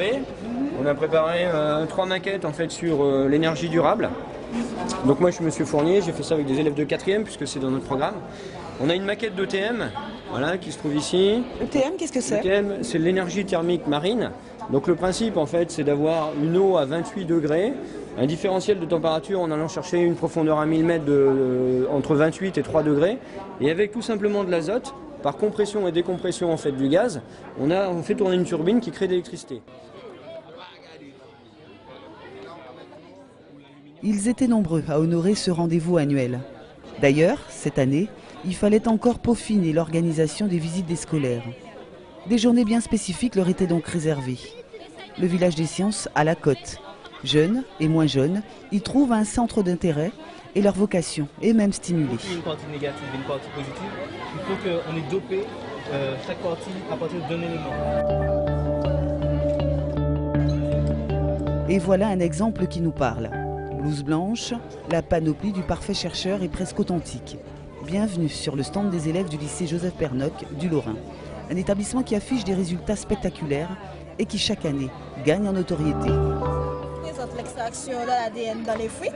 journée. On a préparé 3 maquettes en fait sur l'énergie durable. Donc moi je me suis fourni, j'ai fait ça avec des élèves de 4e puisque c'est dans notre programme. On a une maquette d'ETM voilà, qui se trouve ici. ETM, qu'est-ce que c'est? ETM, c'est l'énergie thermique marine. Donc le principe en fait c'est d'avoir une eau à 28 degrés, un différentiel de température en allant chercher une profondeur à 1000 mètres entre 28 et 3 degrés. Et avec tout simplement de l'azote, par compression et décompression en fait du gaz, on fait tourner une turbine qui crée de l'électricité. Ils étaient nombreux à honorer ce rendez-vous annuel. D'ailleurs, cette année, il fallait encore peaufiner l'organisation des visites des scolaires. Des journées bien spécifiques leur étaient donc réservées. Le village des sciences à la côte. Jeunes et moins jeunes y trouvent un centre d'intérêt et leur vocation est même stimulée. Une partie négative et une partie positive. Il faut qu'on ait dopé chaque partie à partir d'un élément. Et voilà un exemple qui nous parle. Blouse blanche, la panoplie du parfait chercheur est presque authentique. Bienvenue sur le stand des élèves du lycée Joseph Pernock du Lorrain. Un établissement qui affiche des résultats spectaculaires et qui chaque année gagne en notoriété. On présente l'extraction de l'ADN dans les fruits.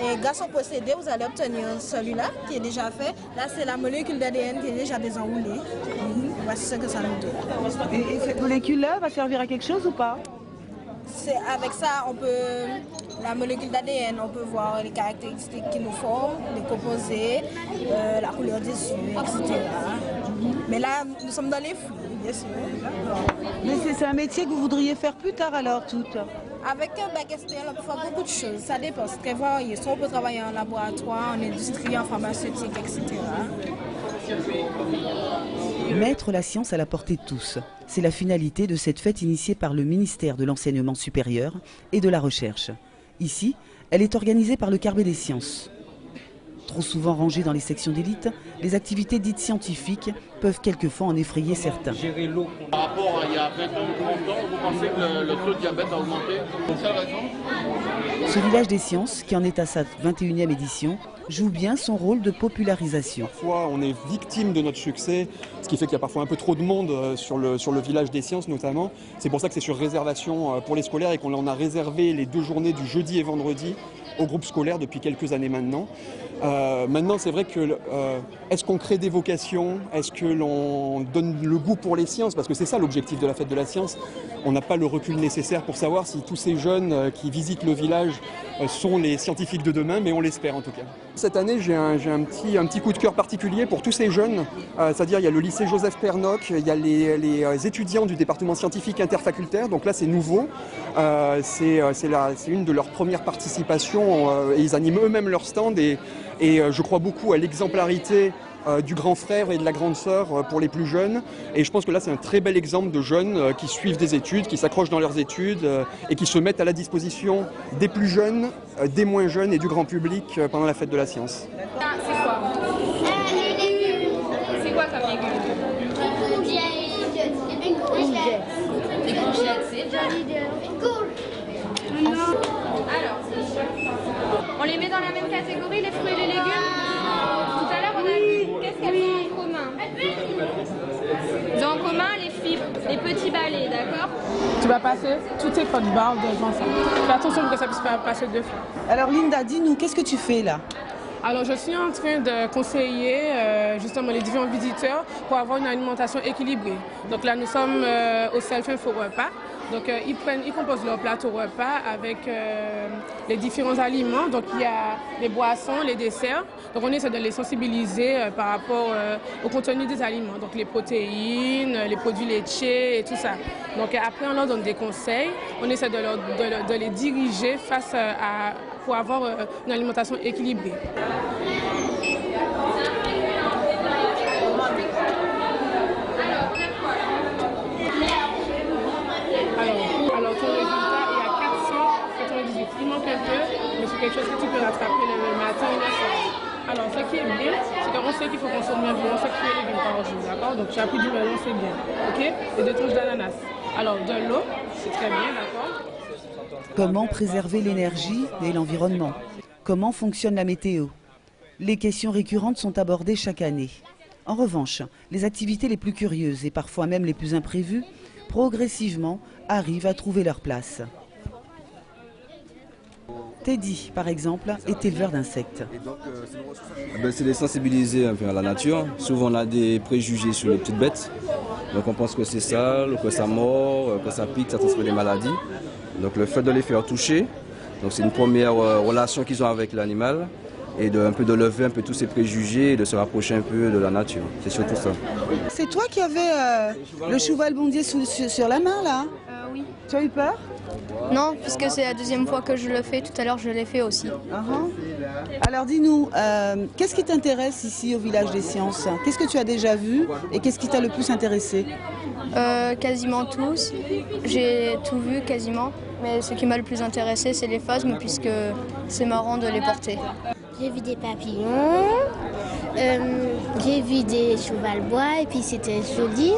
Et grâce au procédé, vous allez obtenir celui-là qui est déjà fait. Là, c'est la molécule d'ADN qui est déjà désenroulée. Voici ce que ça nous donne. Et cette molécule-là va servir à quelque chose ou pas? Avec ça, la molécule d'ADN, on peut voir les caractéristiques qui nous forment, les composés, la couleur des yeux, etc. Mais là, nous sommes dans les fruits, bien sûr. Mais c'est un métier que vous voudriez faire plus tard alors, toutes? Avec un bac STL, on peut faire beaucoup de choses. Ça dépend, c'est très varié. Soit on peut travailler en laboratoire, en industrie, en pharmaceutique, etc. Mettre la science à la portée de tous, c'est la finalité de cette fête initiée par le ministère de l'Enseignement supérieur et de la Recherche. Ici, elle est organisée par le Carbet des sciences. Trop souvent rangées dans les sections d'élite, les activités dites scientifiques peuvent quelquefois en effrayer certains. Gérer l'eau. Par rapport à il y a 20 ans ou 30 ans, vous pensez que le taux de diabète a augmenté? Pour quelle raison? Ce village des sciences, qui en est à sa 21e édition, joue bien son rôle de popularisation. Parfois, on est victime de notre succès, ce qui fait qu'il y a parfois un peu trop de monde sur le village des sciences notamment. C'est pour ça que c'est sur réservation pour les scolaires et qu'on en a réservé les 2 journées du jeudi et vendredi au groupe scolaire depuis quelques années maintenant. Maintenant, c'est vrai que est-ce qu'on crée des vocations? Est-ce que l'on donne le goût pour les sciences? Parce que c'est ça l'objectif de la fête de la science. On n'a pas le recul nécessaire pour savoir si tous ces jeunes qui visitent le village sont les scientifiques de demain, mais on l'espère en tout cas. Cette année, j'ai un petit coup de cœur particulier pour tous ces jeunes. C'est-à-dire, il y a le lycée Joseph Pernock, il y a les étudiants du département scientifique interfacultaire. Donc là, c'est nouveau. C'est une de leurs premières participations. Et ils animent eux-mêmes leur stand. Et je crois beaucoup à l'exemplarité du grand frère et de la grande sœur pour les plus jeunes. Et je pense que là, c'est un très bel exemple de jeunes qui suivent des études, qui s'accrochent dans leurs études et qui se mettent à la disposition des plus jeunes, des moins jeunes et du grand public pendant la fête de la science. C'est quoi? C'est quoi comme légumes? Une courgette. Des courgettes, c'est bien. Alors, on les met dans la même catégorie, les fruits et les légumes? Tout à l'heure, on a vu qu'est-ce qu'elles ont en commun? Ils ont en commun les fibres, les petits balais, d'accord? Tu vas passer toutes tes codes barres devant ça. Fais attention que ça puisse pas passer 2 fois. Alors Linda, dis-nous, qu'est-ce que tu fais là? Alors je suis en train de conseiller justement les différents visiteurs pour avoir une alimentation équilibrée. Donc là nous sommes au self-info repas. Donc ils composent leur plateau repas avec les différents aliments. Donc il y a les boissons, les desserts. Donc on essaie de les sensibiliser par rapport au contenu des aliments. Donc les protéines, les produits laitiers et tout ça. Donc après on leur donne des conseils. On essaie de les diriger face pour avoir une alimentation équilibrée. Alors ton résultat est à 498. Il manque un peu, mais c'est quelque chose que tu peux rattraper le matin ou le soir. Alors ce qui est bien, c'est qu'on sait qu'il faut consommer environ 7 fruits et légumes par jour, d'accord? Donc tu as pris du melon, c'est bien, ok? Et 2 touches d'ananas. Alors de l'eau, c'est très bien, d'accord? Comment préserver l'énergie et l'environnement? Comment fonctionne la météo? Les questions récurrentes sont abordées chaque année. En revanche, les activités les plus curieuses et parfois même les plus imprévues progressivement, arrivent à trouver leur place. Teddy, par exemple, est éleveur d'insectes. C'est de sensibiliser un peu à la nature. Souvent, on a des préjugés sur les petites bêtes. Donc, on pense que c'est sale, que ça mord, que ça pique, ça transmet des maladies. Donc, le fait de les faire toucher, c'est une première relation qu'ils ont avec l'animal. Et un peu de lever un peu tous ces préjugés et de se rapprocher un peu de la nature. C'est surtout ça. C'est toi qui avais le cheval bondier sur la main, là? Oui. Tu as eu peur? Non, puisque c'est la deuxième fois que je le fais. Tout à l'heure, je l'ai fait aussi. Alors dis-nous, qu'est-ce qui t'intéresse ici au Village des Sciences? Qu'est-ce que tu as déjà vu et qu'est-ce qui t'a le plus intéressé? Quasiment tous. J'ai tout vu quasiment. Mais ce qui m'a le plus intéressé, c'est les phasmes, puisque c'est marrant de les porter. J'ai vu des papillons, j'ai vu des chevals-bois et puis c'était joli,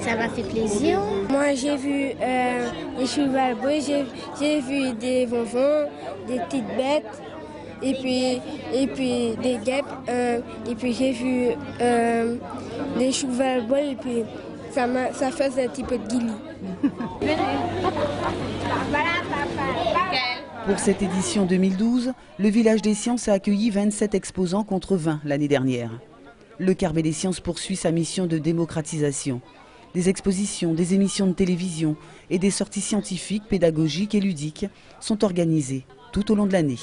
ça m'a fait plaisir. Moi j'ai vu des chevals-bois, j'ai vu des bonbons, des petites bêtes et puis des guêpes et puis j'ai vu des chevals-bois et puis ça faisait un petit peu de guillis. Pour cette édition 2012, le Village des Sciences a accueilli 27 exposants contre 20 l'année dernière. Le Carbet des Sciences poursuit sa mission de démocratisation. Des expositions, des émissions de télévision et des sorties scientifiques, pédagogiques et ludiques sont organisées tout au long de l'année.